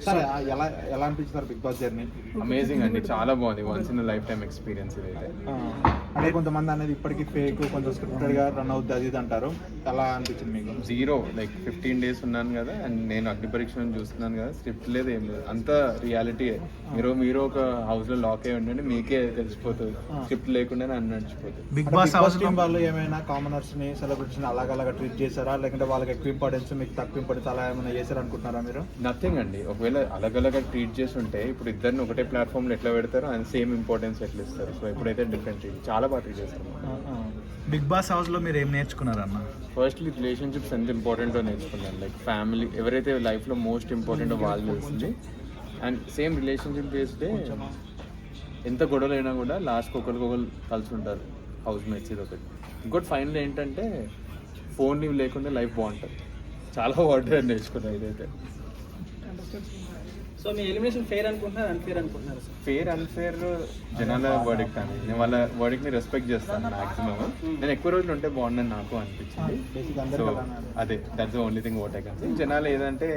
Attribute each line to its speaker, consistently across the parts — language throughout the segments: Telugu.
Speaker 1: సరే ఎలా ఎలా అనిపించారు బిగ్ బాస్ జర్నీ?
Speaker 2: అమేజింగ్ అండి, చాలా బాగుంది. Once in life time experience ఇదైతే.
Speaker 1: అంటే కొంతమంది అనేది ఇప్పటికీ ఫేక్, కొంచెం స్క్రిప్టెడ్ గా రన్ అవుతుంది అది ఇది అంటారు. ఎలా అనిపించింది మీకు?
Speaker 2: జీరో, లైక్ 15 days ఉన్నాను కదా, అండ్ నేను అగ్ని పరీక్షను చూస్తున్నాను కదా, స్క్రిప్ట్ లేదు ఏం లేదు, అంతా రియాలిటీ. మీరు ఒక హౌస్ లో లాక్ అయి ఉండండి, మీకే తెలిసిపోతుంది, స్క్రిప్ట్ లేకుండానే అన్ని నడిచిపోతుంది.
Speaker 1: బిగ్ బాస్ టీం వాళ్ళు ఏమైనా కామనర్స్ ని, సెలబ్రిటీస్ ని అలాగ ట్రీట్ చేశారా, లేకుంటే వాళ్ళకి ఎక్కువ ఇంపార్టెన్స్ మీకు తక్కువ ఇంపార్టెన్స్ అలా ఏమైనా చేశారు అనుకుంటున్నారా మీరు?
Speaker 2: నథింగ్ అండి. ఒకవేళ అలగలగా ట్రీట్ చేసి ఉంటే ఇప్పుడు ఇద్దరిని ఒకటే ప్లాట్ఫామ్ లో ఎట్లా పెడతారో అండ్ సేమ్ ఇంపార్టెన్స్ ఎట్లా ఇస్తారు. సో ఇప్పుడైతే డిఫరెంట్, చాలా బాగా ట్రీట్ చేస్తారు.
Speaker 3: బిగ్ బాస్ హౌస్ లో మీరు ఏం నేర్చుకున్నారన్న?
Speaker 2: ఫస్ట్లీ రిలేషన్షిప్స్ ఎంత ఇంపార్టెంటో నేర్చుకున్నాను. లైక్ ఫ్యామిలీ ఎవరైతే లైఫ్లో మోస్ట్ ఇంపార్టెంటో వాళ్ళు తెలిసింది. అండ్ సేమ్ రిలేషన్షిప్ బేస్డే ఎంత గొడవలైనా కూడా లాస్ట్కి ఒకరికొకరు కలిసి ఉంటారు హౌస్ మేట్స్. ఇది ఒకటి. ఇంకోటి ఫైనల్ ఏంటంటే ఫోన్ లీవ్ లేకుండా లైఫ్ బాగుంటుంది. చాలా వాటర్ నేర్చుకున్నాను ఇదైతే.
Speaker 4: సో మీ ఎలిమినేషన్ ఫెయిర్ అనుకుంటున్నారు, అన్ఫేర్ అనుకుంటున్నారు?
Speaker 2: ఫెయిర్ అన్ఫేర్ జనాల వర్డిక్ట్ అని, నేను వాళ్ళ వర్డిక్ట్ని రెస్పెక్ట్ చేస్తాను మ్యాక్సిమం. నేను ఎక్కువ రోజులు ఉంటే బాగుండని నాకు అనిపించింది. సో అదే, that's the only thing what I can say. జనాలు ఏదంటే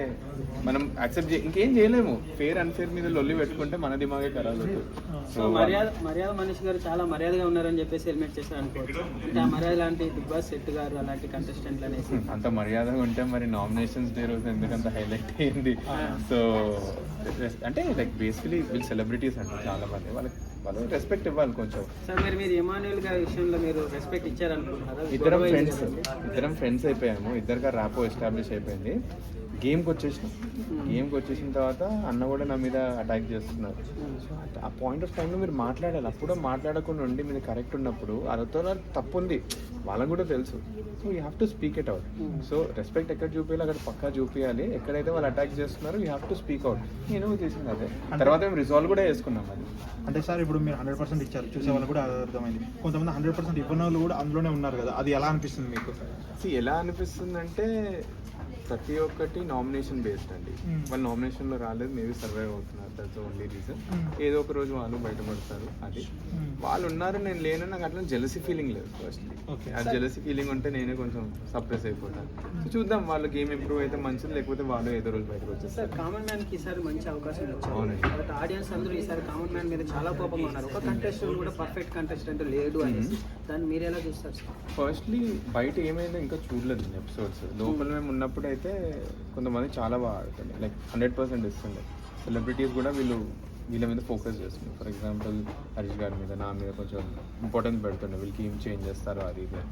Speaker 2: మనం యాక్సెప్ట్ ఇంకేం చేయలేము. ఫెయిర్ అన్ఫేర్ మీద లొల్లి పెట్టుకుంటే మన దిమాగే ఖరాబ్ అవుతుంది.
Speaker 4: సో మర్యాద మనిషి గారు చాలా మర్యాదగా ఉన్నారని చెప్పేసి ఎలిమినేట్ చేశారు అనుకోవచ్చు. అంటే ఆ మర్యాద లాంటి బిగ్ బాస్ సెట్ గారు అలాంటి కంటెస్టెంట్లు అనేసి
Speaker 2: అంత మర్యాదగా ఉంటే మరి నామినేషన్స్ డే రోజు ఎందుకంత హైలైట్ అయింది? సో అంటే లైక్ బేసికలీ వీళ్ళు సెలబ్రిటీస్ అంటే చాలా మంది, వాళ్ళు రెస్పెక్ట్ ఇవ్వాలి కొంచెం.
Speaker 4: సార్ మీరు ఇమాన్యుయల్ గారి విషయంలో మీరు రెస్పెక్ట్ ఇచ్చారనుకుంటున్నారా?
Speaker 2: ఇద్దరం ఫ్రెండ్స్ అయిపోయాము, ఇద్దరిగా ర్యాపో ఎస్టాబ్లిష్ అయిపోయింది. గేమ్కి వచ్చేసిన తర్వాత అన్న కూడా నా మీద అటాక్ చేస్తున్నారు. ఆ పాయింట్ ఆఫ్ టైంలో మీరు మాట్లాడాలి. అప్పుడు మాట్లాడకుండా ఉండి మీరు కరెక్ట్ ఉన్నప్పుడు అదతో తప్పు ఉంది వాళ్ళకు కూడా తెలుసు. So you have to speak it out. So respect ఎక్కడ చూపించాలి అక్కడ పక్కా చూపించాలి. ఎక్కడైతే వాళ్ళు అటాక్ చేస్తున్నారు you have to speak out. నేను చేసింది అదే. తర్వాత మేము రిజాల్వ్ కూడా చేసుకున్నాం అది.
Speaker 1: అంటే సార్ ఇప్పుడు మీరు 100% ఇచ్చారు, చూసే వాళ్ళు కూడా అర్థమైంది. కొంతమంది 100% ఇవ్వని వాళ్ళు కూడా అందులోనే ఉన్నారు కదా, అది ఎలా అనిపిస్తుంది మీకు?
Speaker 2: ఎలా అనిపిస్తుంది అంటే ప్రతి ఒక్కటి నామినేషన్ బేస్డ్ అండి. వాళ్ళు నామినేషన్లో రాలేదు, మేబీ సర్వైవ్ అవుతున్నారు. That's only reason. ఏదో ఒక రోజు వాళ్ళు బయటపడతారు. అది వాళ్ళు ఉన్నారు, నేను లేను. నాకు అట్లా జెలసీ ఫీలింగ్ లేదు. ఫస్ట్లీ ఆ జెలసీ ఫీలింగ్ ఉంటే నేనే కొంచెం సప్రెస్ అయిపోతాను. సో చూద్దాం, వాళ్ళ గేమ్ ఇంప్రూవ్ అయితే మంచిది, లేకపోతే వాళ్ళు ఏదో రోజు బయటకు వచ్చేస్తారు.
Speaker 4: కామన్ మ్యాన్ కి ఈసారి మంచి అవకాశం వచ్చింది.
Speaker 2: అవునండి.
Speaker 4: ఆడియన్స్ అందరూ ఈసారి కామన్ మ్యాన్ మీద చాలా కోపంగా ఉన్నారు. ఒక కంటెస్టెంట్ కూడా పర్ఫెక్ట్ కంటెస్టెంట్ లేడు అనేసి. దాన్ని మీరు ఎలా చూస్తారు సార్?
Speaker 2: ఫస్ట్లీ బయట ఏమైందో ఇంకా చూడలేదు ఎపిసోడ్స్. లోపల మేము ఉన్నప్పుడు అయితే కొంతమంది చాలా బాగా ఆడుతుంది, లైక్ 100% ఇస్తుండే. సెలబ్రిటీస్ కూడా వీళ్ళ మీద ఫోకస్ చేస్తుంది. ఫర్ ఎగ్జాంపుల్ హరీష్ గారి మీద, నా మీద కొంచెం ఇంపార్టెన్స్ పెడుతుండే, వీళ్ళకి ఏం చేంజ్ చేస్తారో అది ఇది.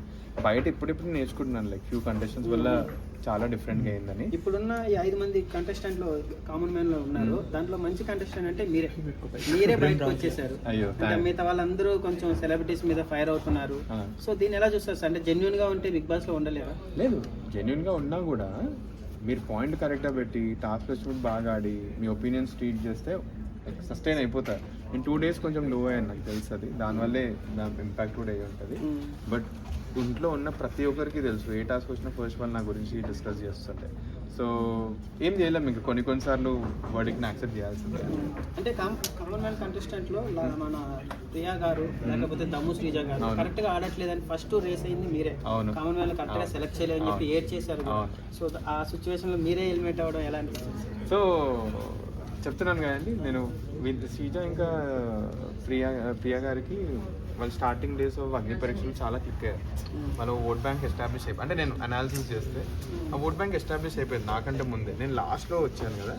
Speaker 2: బయట ఇప్పుడిప్పుడు నేర్చుకుంటున్నాను, లైక్ ఫ్యూ కంటెస్టెంట్స్ వల్ల చాలా డిఫరెంట్గా అయిందని.
Speaker 4: ఇప్పుడున్న ఈ 5 మంది కంటెస్టెంట్లో కామన్ మ్యాన్ లో ఉన్నారు. దాంట్లో మంచి కంటెస్టెంట్ అంటే మీరే బయటకు వచ్చేసారు.
Speaker 2: అయ్యో,
Speaker 4: అంటే మిగతా వాళ్ళందరూ కొంచెం సెలబ్రిటీస్ మీద ఫైర్ అవుతున్నారు. సో దీన్ని ఎలా చూస్తారు సార్? అంటే జెన్యున్ గా ఉంటే బిగ్ బాస్ లో ఉండలేరా?
Speaker 2: లేదు, జెన్యున్గా ఉన్నా కూడా మీరు పాయింట్ కరెక్ట్గా పెట్టి టాస్క్ వచ్చినప్పుడు బాగా ఆడి మీ ఒపీనియన్స్ ట్రీట్ చేస్తే సస్టైన్ అయిపోతారు. నేను 2 days కొంచెం లో అయ్యాను, నాకు తెలుసు అది. దానివల్లే దాని ఇంపాక్ట్ కూడా అయ్యి ఉంటుంది. బట్ ఇంట్లో ఉన్న ప్రతి ఒక్కరికి తెలుసు, ఏ టాస్క్ వచ్చినా ఫస్ట్ వాళ్ళు నా గురించి డిస్కస్ చేస్తుంటే. సో ఏం చేయలేము, మీకు కొన్నిసార్లు వాడికి యాక్సెప్ట్ చేయాల్సిందే.
Speaker 4: అంటే కామన్ మ్యాన్ కంటెస్టెంట్ లో మన ప్రియా గారు లేకపోతే దమ్ము శ్రీజ గారు కరెక్ట్ గా ఆడట్లేదని ఫస్ట్ రేస్ అయింది మీరే.
Speaker 2: అవును,
Speaker 4: కామన్ మ్యాన్ కరెక్ట్ గా సెలెక్ట్ చేయలేదని చెప్పి ఏడ్ చేశారు. సో ఆ సిచ్యువేషన్ లో మీరే ఎలిమినేట్ అవ్వడం ఎలా అనిపిస్తుంది?
Speaker 2: సో చెప్తున్నాను కదండి, నేను శ్రీజ ఇంకా ప్రియా గారికి వాళ్ళు స్టార్టింగ్ డేస్ ఆఫ్ అగ్ని పరీక్షలు చాలా క్లిక్ అయ్యారు. వాళ్ళు ఓట్ బ్యాంక్ ఎస్టాబ్లిష్ అయిపోయి, అంటే నేను అనాలిసిస్ చేస్తే ఆ ఓట్ బ్యాంక్ ఎస్టాబ్లిష్ అయిపోయింది నాకంటే ముందే. నేను లాస్ట్లో వచ్చాను కదా,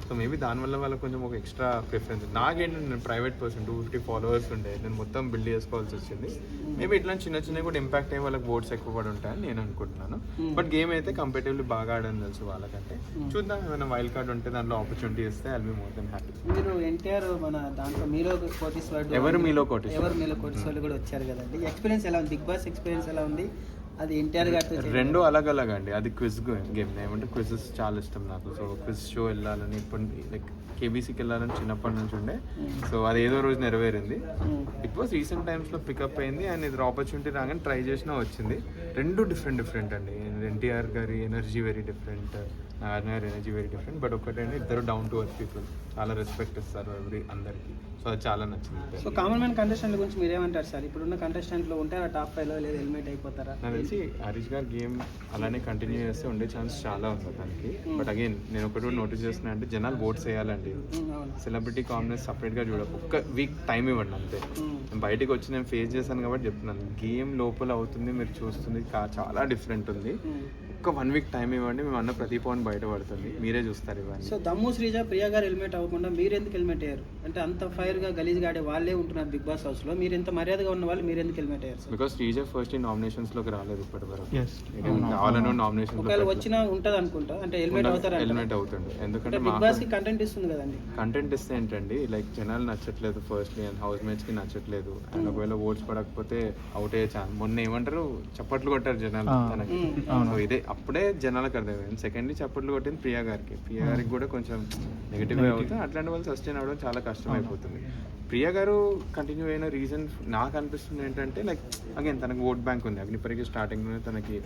Speaker 2: సో మేబీ దానివల్ల వాళ్ళకి కొంచెం ఒక ఎక్స్ట్రా ప్రిఫరెన్స్. నాకేంటంటే నేను ప్రైవేట్ పర్సన్, 250 followers ఉండే, నేను మొత్తం బిల్డ్ చేసుకోవాల్సి వచ్చింది. మేబీ ఇట్లా చిన్నవి కూడా ఇంపాక్ట్ అయ్యి వాళ్ళకి ఓట్స్ ఎక్కువ పడి ఉంటాయని నేను అనుకుంటున్నాను. బట్ గేమ్ అయితే కంపారిటివ్లీ బాగా ఆడని తెలుసు వాళ్ళకంటే. చూద్దాం, ఏమైనా వైల్డ్ కార్డ్ ఉంటే దాంట్లో ఆపర్చునిటీ ఇస్తే I'll be more than happy.
Speaker 4: మీరు ఎన్టీఆర్ మన దాంట్లో మీలో కోటీశ్వరుడు,
Speaker 2: ఎవరు మీలో కోటీశ్వరుడు
Speaker 4: కూడా వచ్చారు కదండి. ఎక్స్పీరియన్స్ ఎలా ఉంది? బిగ్ బాస్ ఎక్స్పీరియన్స్ ఎలా ఉంది? అది ఎన్టీఆర్ గారితో
Speaker 2: రెండు అలాగ అండి. అది క్విజ్ గేమ్, ఏమంటే క్విజెస్ చాలా ఇష్టం నాకు. సో క్విజ్ షో వెళ్ళాలని ఇప్పుడు లైక్ కేబీసీకి వెళ్ళాలని చిన్నప్పటి నుంచి ఉండే. సో అది ఏదో రోజు నెరవేరింది. ఇట్ వాస్ రీసెంట్ టైమ్స్లో పికప్ అయింది అండ్ ఇది ఆపర్చునిటీ రాగానే ట్రై చేసినా వచ్చింది. రెండు డిఫరెంట్ అండి. ఎన్టీఆర్ గారి ఎనర్జీ వెరీ డిఫరెంట్, నాగార్జున గారి ఎనర్జీ వెరీ డిఫరెంట్. బట్ ఒకటంటే ఇద్దరు డౌన్ టు ఎర్త్ పీపుల్, చాలా రెస్పెక్ట్ ఇస్తారు అందరికి. సో అది చాలా నచ్చింది.
Speaker 4: సో కామన్ మ్యాన్ కంటెస్టెంట్ గురించి మీరేమంటారు సార్? ఇప్పుడున్న కంటెస్టెంట్లో ఉంటారా టాప్ 5లో, లేదా ఎలిమినేట్ అయిపోతారా?
Speaker 2: నాకు తెలిసి హరీష్ గారు గేమ్ అలానే కంటిన్యూ చేస్తే ఉండే ఛాన్స్ చాలా ఉంది దానికి. బట్ అగైన్ నేను ఒకటి కూడా నోటీస్ చేస్తున్నా అంటే జనాలు ఓట్స్ వేయాలండి. సెలబ్రిటీ కాంబినేషన్ సపరేట్గా చూడ, ఒక్క వీక్ టైం ఇవ్వండి అంతే. నేను బయటకు వచ్చి నేను ఫేస్ చేశాను కాబట్టి చెప్తున్నాను, గేమ్ లోపల అవుతుంది మీరు చూస్తుంది చాలా డిఫరెంట్ ఉంది. ఒక్క 1 వీక్ టైం ఇవ్వండి, మేము అన్న ప్రతి పాయింట్ బయటపడుతుంది, మీరే చూస్తారు ఇవన్నీ.
Speaker 4: సో దమ్ము శ్రీజ, ప్రియా గారు ఎలిమినేట్ అవ్వకుండా మీరు ఎందుకు ఎలిమినేట్ అయ్యారు? అంటే అంత ఫైర్గా గలీజ్గా ఆడే వాళ్ళే ఉంటున్నారు బిగ్ బాస్ హౌస్లో, మీరు ఎంత మర్యాదగా ఉన్న వాళ్ళు మీరు ఎందుకు ఎలిమినేట్ అయ్యారు?
Speaker 2: బికాస్ శ్రీజ ఫస్ట్ నామినేషన్స్లోకి రాలేదు ఇప్పటి వరకు. కావాలని నామినేషన్
Speaker 4: ఒకవేళ వచ్చినా ఉంటుంది అనుకుంటా, అంటే ఎలిమినేట్ అవుతారు,
Speaker 2: ఎలిమినేట్ అవుతుంది. ఎందుకంటే
Speaker 4: బిగ్ బాస్ కి కంటెంట్ ఇస్తుంది కదండి.
Speaker 2: కంటెంట్ ఇస్తే ఏంటండి, లైక్ జనాలు నచ్చట్లేదు ఫస్ట్లీ, అండ్ హౌస్ మేట్స్ కి నచ్చట్లేదు, అండ్ ఒకవేళ ఓట్స్ పడకపోతే అవుట్ అయ్యే ఛాన్స్. మొన్న ఏమంటారు, చప్పట్లు కొట్టారు జనాలు తనకి. సో ఇదే అప్పుడే జనాలకు అర్థమైంది. సెకండ్లీ చప్పట్లు కొట్టింది ప్రియా గారికి కూడా కొంచెం నెగిటివ్ అవుతుంది. అట్లాంటి వాళ్ళు సస్టైన్ అవ్వడం చాలా కష్టం అయిపోతుంది. ప్రియా గారు కంటిన్యూ అయిన రీజన్ నాకు అనిపిస్తుంది ఏంటంటే, లైక్ అగైన్ తనకు ఓట్ బ్యాంక్ ఉంది. అగ్నిపరికి స్టార్టింగ్లోనే తనకి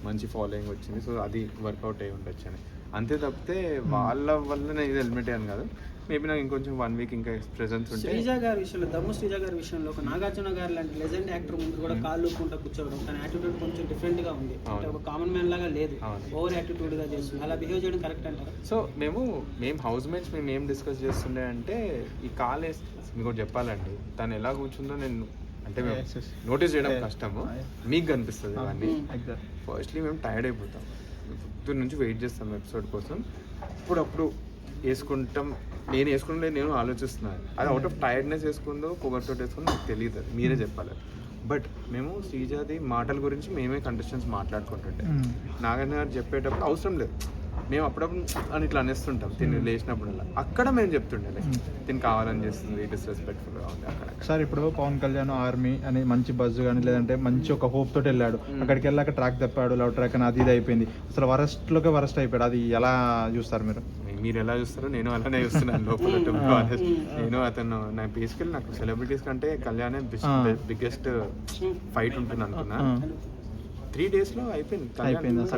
Speaker 2: మంచి ఫాలోయింగ్ వచ్చింది, సో అది వర్కౌట్ అయ్యి ఉండొచ్చు అని. అంతే తప్పితే వాళ్ళ వల్ల నేను ఇది హెల్మెట్ అయ్యాను కాదు. మేబీ నాకు ఇంకొంచెం 1 వీక్ ఇంకా ప్రెజెన్స్ ఉంటే.
Speaker 4: శ్రీజ గారి విషయంలో, దమ్ము శ్రీజ గారి విషయంలో ఒక నాగార్జున గారు లాంటి లెజెండ్ యాక్టర్ ముందు కూడా కాళ్ళు ఊపుకుంటా కూర్చోవడం, తన యాటిట్యూడ్ కొంచెం డిఫరెంట్గా ఉంది. అంటే ఒక కామన్ మ్యాన్ లాగా లేదు, ఓవర్ యాటిట్యూడ్గా చేస్తుంది. అలా బిహేవ్ చేయడం కరెక్ట్ అంటారా?
Speaker 2: సో మేము హౌస్ మేట్స్ మేము ఏం డిస్కస్ చేస్తుండే అంటే, ఈ కాల్ మీకు చెప్పాలండి, తను ఎలా కూర్చుందో నేను అంటే నోటీస్ చేయడం కష్టము, మీకు కనిపిస్తుంది అవన్నీ. ఫస్ట్లీ మేము టైర్డ్ అయిపోతాం, పొద్దున్న నుంచి వెయిట్ చేస్తాం ఎపిసోడ్ కోసం. అప్పుడు వేసుకుంటాం, నేను వేసుకుంటే నేను ఆలోచిస్తున్నాను, అది అవుట్ ఆఫ్ టైర్డ్నెస్ వేసుకుందో పొగర్తో వేసుకుందో నాకు తెలియదు, మీరే చెప్పాలి. బట్ మేము శ్రీజాది మాటల గురించి మేమే కంటెస్టెంట్స్ మాట్లాడుకుంటుంటే, నాగార్జున గారు చెప్పేటప్పుడు అవసరం లేదు, మేము అప్పుడప్పుడు అని ఇట్లా అనేస్తుంటాం తిని లేచినప్పుడల్లా. అక్కడ మేము చెప్తుండే తిని కావాలని చేస్తుంది, డిస్రెస్పెక్ట్ఫుల్గా ఉంది అక్కడ.
Speaker 1: సార్ ఇప్పుడు పవన్ కళ్యాణ్ ఆర్మీ అని మంచి బజ్ కానీ లేదంటే మంచి ఒక హోప్ తోటి వెళ్ళాడు, అక్కడికి వెళ్ళాక ట్రాక్ తప్పాడు, లవ్ ట్రాక్ అని అది ఇది అయిపోయింది, అసలు వరస్ట్ అయిపోయాడు. అది ఎలా చూస్తారు
Speaker 2: మీరు ఎలా చూస్తారో నేను అలానే చూస్తున్నాను లోపల. నేను అతను నా బేసికల్ నాకు సెలబ్రిటీస్ కంటే కళ్యాణ్ బిగ్గెస్ట్ ఫైట్ ఉంటుంది అనుకున్నా. 3 days లో అయిపోయింది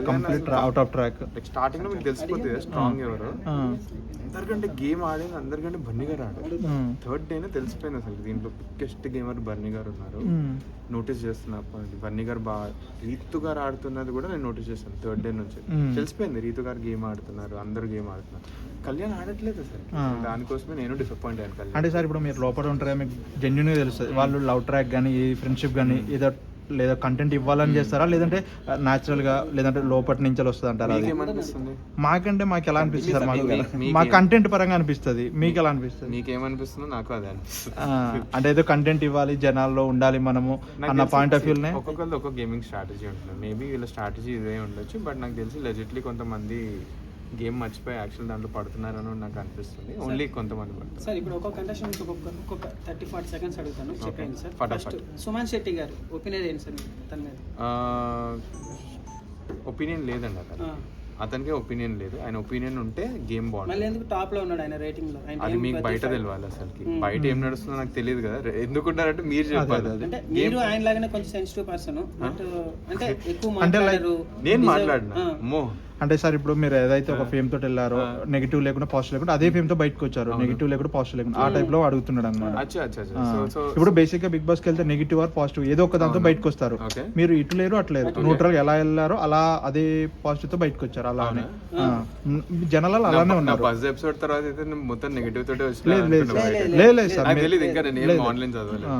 Speaker 1: complete out of track.
Speaker 2: Starting లో మీకు తెలిసిపోతుంది స్ట్రాంగ్ ఎవరు. అందరికంటే గేమ్ ఆడేది అందరికంటే బన్నీ గారు ఆడారు. 3rd డేనే తెలిసిపోయింది అసలు దీంట్లో బిగ్గెస్ట్ గేమర్ బన్నీ గారు ఉన్నారు. నోటీస్ చేస్తున్నా బన్నీ గారు బాగా, రీతు గారు ఆడుతున్నది కూడా నేను నోటీస్ చేస్తాను 3rd డే నుంచి. తెలిసిపోయింది రీతు గారు గేమ్ ఆడుతున్నారు, అందరు గేమ్ ఆడుతున్నారు, కళ్యాణ్ ఆడట్లేదు అసలు. దానికోసమే నేను డిసప్పాయింట్ అయ్యాను కళ్యాణ్.
Speaker 1: అంటే సార్ ఇప్పుడు మీరు లోపల ఉంటారా, మీకు జెన్యున్ గా తెలుస్తుంది వాళ్ళు లవ్ ట్రాక్ కానీ ఫ్రెండ్షిప్ కానీ ఏదో లేదా కంటెంట్ ఇవ్వాలని చేస్తారా, లేదంటే న్యాచురల్ గా, లేదంటే లోపటి నుంచి వస్తుంది అంటారా? మాకంటే మాకు ఎలా అనిపిస్తుంది సార్, మా కంటెంట్ పరంగా అనిపిస్తుంది, మీకు ఎలా అనిపిస్తుంది?
Speaker 2: మీకేమనిపిస్తుందో నాకు అదే అనిపిస్తుంది.
Speaker 1: అంటే ఏదో కంటెంట్ ఇవ్వాలి, జనాల్లో ఉండాలి మనము అన్న పాయింట్ ఆఫ్ వ్యూ.
Speaker 2: ఒక్కొక్కరిది ఒక్కొక్క గేమింగ్ స్ట్రాటజీ ఉంటుంది. మేబీ వీళ్ళ స్ట్రాటజీ ఇదే ఉండొచ్చు, బట్ నాకు తెలిసి లెజిట్లీ కొంతమంది గేమ్ మర్చిపోయి యాక్చువల్ దాంట్లో పడుతున్నారని నాకు అనిపిస్తుంది. ఓన్లీ కొంతమంది పడుతుంది.
Speaker 4: సార్ ఇప్పుడు ఒక్కొక్క కంటెస్టెంట్ ఒక్కొక్క 30-40 సెకండ్స్ అడుగుతాను, చెప్పండి సార్. ఫస్ట్ సుమన్ శెట్టి గారు ఒపీనియన్ ఏంటి సార్ తన మీద?
Speaker 2: ఒపీనియన్ లేదండి అతనికి ఒపీనియన్ లేదు. ఆయన ఒపీనియన్ ఉంటే గేమ్ బాగుంది.
Speaker 4: మళ్ళీ ఎందుకు టాప్ లో ఉన్నాడు ఆయన రేటింగ్ లో?
Speaker 2: అది మీకు బయట తెలియాలి, అసలుకి బయట ఏం నడుస్తుందో నాకు తెలియదు కదా, ఎందుకుంటారంటే మీరు చెప్పాలి.
Speaker 4: అంటే మీరు ఆయన లాగానే కొంచెం సెన్సిటివ్ పర్సన్, అంటే ఎక్కువ మాట్లాడారు.
Speaker 2: నేను మాట్లాడినా అమ్మో.
Speaker 1: అంటే సార్ ఇప్పుడు మీరు ఏదైతే ఒక ఫేమ్ తోటి వెళ్ళారో, నెగిటివ్ లేకుండా పాజిటివ్ లేకుండా అదే ఫేమ్ తో బయటకు వచ్చారు, నెగిటివ్ లేకుండా పాజిటివ్ లేకుండా ఆ టైప్ లో అడుగుతున్నాడు అన్నమాట. ఇప్పుడు బేసిక్ గా బిగ్ బాస్ కి వెళ్తే నెగిటివ్ ఆర్ పాజిటివ్ ఏదో ఒక దాంతో బయటకు వస్తారు. మీరు ఇటు లేరు అటు లేరు, న్యూట్రల్ ఎలా వెళ్ళారో అలా అదే పాజిటివ్ తో బయటకు వచ్చారు. అలానే జనాలు అలానే ఉన్నారు.
Speaker 2: ఫస్ట్ ఎపిసోడ్ తర్వాత అయితే మొత్తం నెగిటివ్ తోటే వచ్చి
Speaker 1: లేదు సార్,
Speaker 2: ఇంకా నేను ఆన్లైన్ చదవలేదు.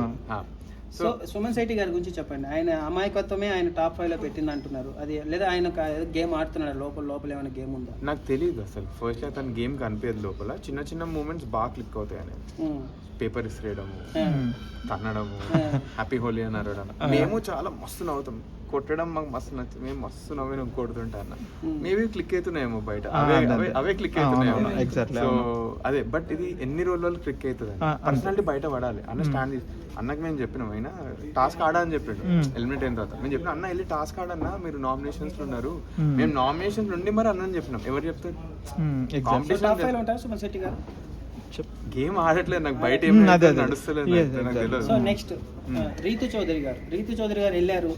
Speaker 4: సో సుమన్ శెట్టి గారి గురించి చెప్పండి. ఆయన అమాయకత్వమే ఆయన టాప్ 5 లో పెట్టింది అంటున్నారు, అది లేదా ఆయన గేమ్ ఆడుతున్నాడు లోపల ఏమైనా గేమ్ ఉందా?
Speaker 2: నాకు తెలియదు అసలు. ఫస్ట్ అతను గేమ్ కనిపించదు లోపల, చిన్న చిన్న మూమెంట్స్ బాగా క్లిక్ అవుతాయి. ఆయన పేపర్ ఇసిరేయడము, తన్నడము, హ్యాపీ హోలీ అని అరవడం, మేము చాలా మస్తు నవ్వుతాం. కొట్టడం మాకు మస్తు నచ్చింది, మేము మస్తు నవ్వి కొడుతుంటా అన్న. మేబీ క్లిక్ అవుతున్నాయేమో బయట, అవే క్లిక్ అవుతున్నాయేమో. సో అదే, బట్ ఇది ఎన్ని రోజులు క్లిక్ అవుతుంది. పర్సనాలిటీ బయట పడాలి అన్న స్టాండ్. అన్నకి మేము చెప్పినాం, అయినా టాస్క్ ఆడని చెప్పాడు ఎలిమినేట్ అయిన తర్వాత. మేము చెప్పిన అన్న వెళ్ళి టాస్క్ ఆడన్నా, మీరు నామినేషన్స్ లో ఉన్నారు, మేము నామినేషన్స్ నుండి మరి అన్నని చెప్పినాం. ఎవరు చెప్తారు? గేమ్ ఆడట్లేదు, నాకు బయట ఏం నడుస్తలేదు.
Speaker 4: సో నెక్స్ట్ రీతు చౌదరి గారు వెళ్ళారు,